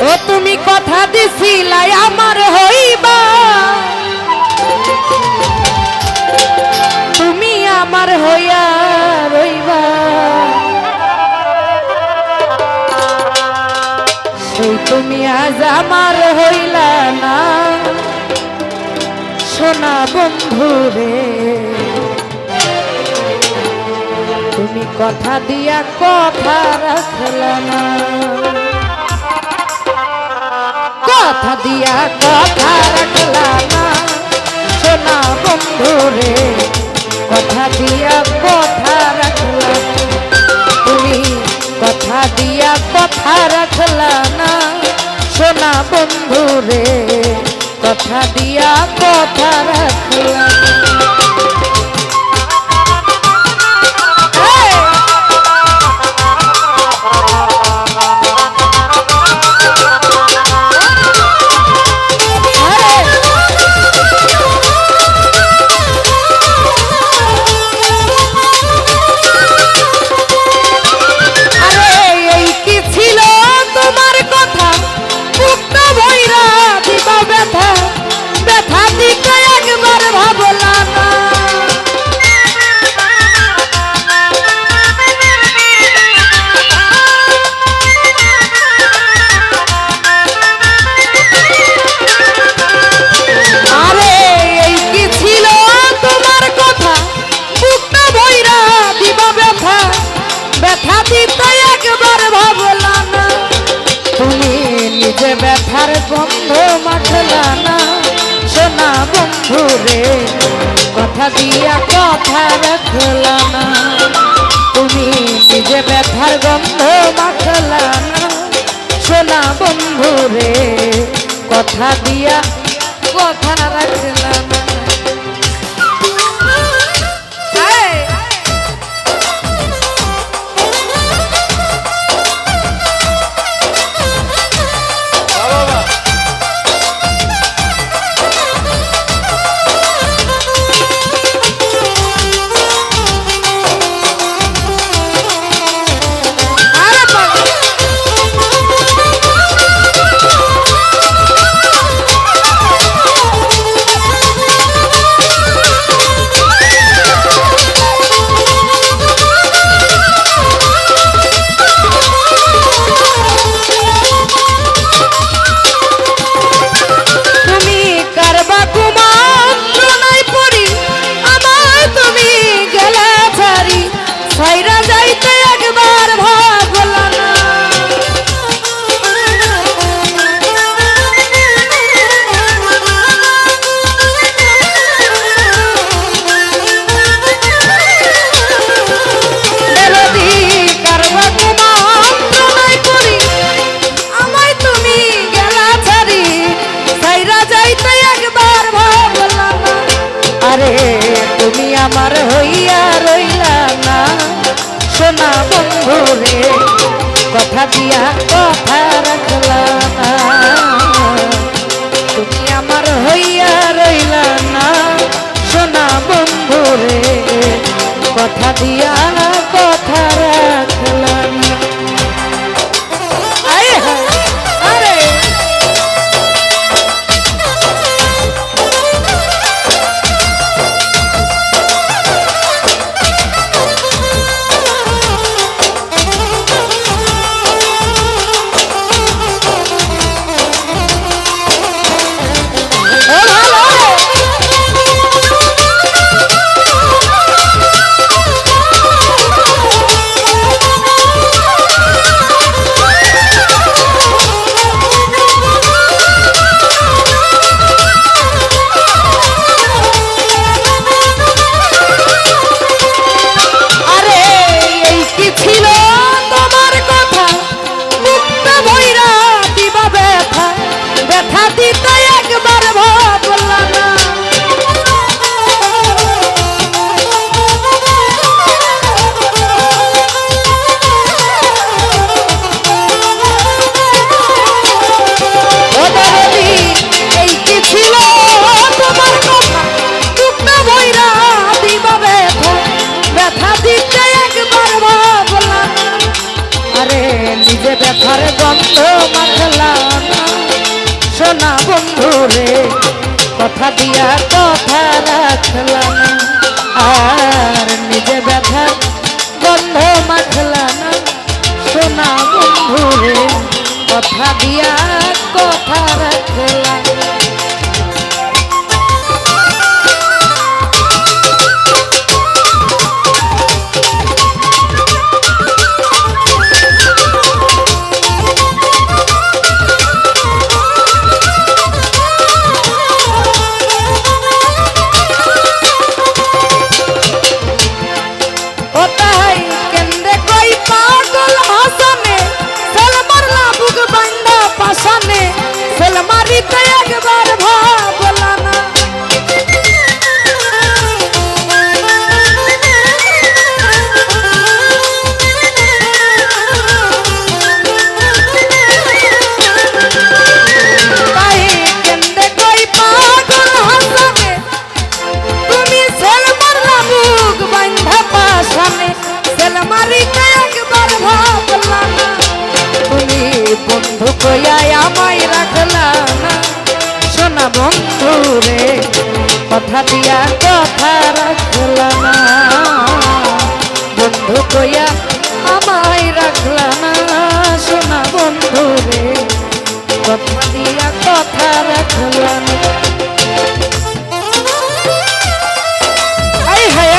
ও তুমি কথা দিছিলাই আমার হইবা, তুমি আমার হইয়া রইবা, সেই তুমি আজ আমার হইলা না সোনা বন্ধু রে। তুমি কথা দিয়া কথা রাখলা না, কথা দিয়া কথা রাখলা না সোনা বন্ধু রে। কথা দিয়া কথা রাখলা, তুমি কথা দিয়া কথা রাখলা না সোনা বন্ধু রে। কথা দিয়া কথা রাখলা। ব্যথার গন্ধ মাখলা না সোনা বন্ধু রে। কথা দিয়া কথা রাখলা না, তুমি নিজে ব্যথার গন্ধ মাখলা না সোনা বন্ধু রে। কথা দিয়া কথা রাখলা না। তুমি আমার হইয়া রইলা না সোনা বন্ধু রে। কথা দিয়া কথা রাখলা না, তুমি আমার হইয়া রইলা না সোনা বন্ধু রে। কথা দিয়া কথা রাখলা না। ব্যথার গন্ধ মাখলা রে কথা দিয়া কথা রাখলা না আর নিজে ব্যথা গন্ধ মাখলা না সোনা বন্ধু রে কথা দিয়া কথা রাখলা বন্ধু কইয়াই আমায় রাখলা না সোনা বন্ধু রে কথা দিয়া কথা রাখলা না বন্ধু কইয়া আমায় রাখলা না সোনা বন্ধু রে কথা দিয়া কথা রাখলা না আই হ্যাঁ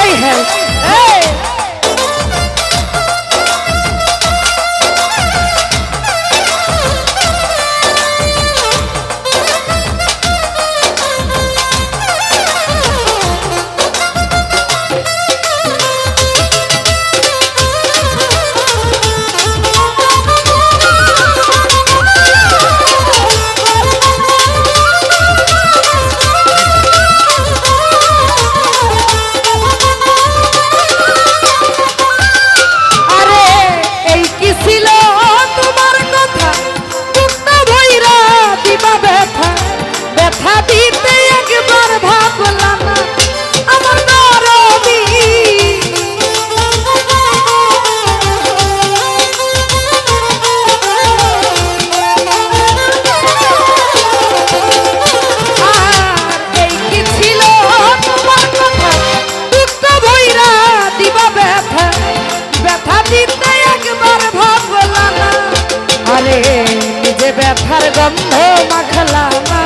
নিজে ব্যথার গন্ধ মাখলা না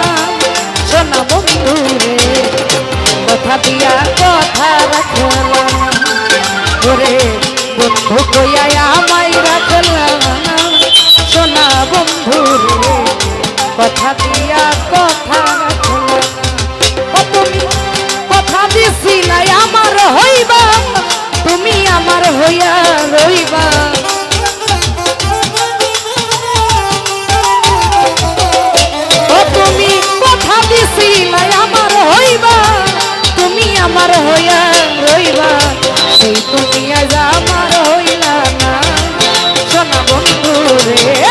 সোনা বন্ধু রে কথা দিয়া কথা রাখলা ওরে বন্ধু কইয়া আমায় রাখলা না সোনা বন্ধু রে কথা দিয়া কথা রাখলা তুমি কথা দিছিলা আমার হইবা তুমি আমার হইয়া রইবা আমার হইবা তুমি আমার হইয়া রইবা সেই তুমি আজ আমার হইলা না সোনা বন্ধু রে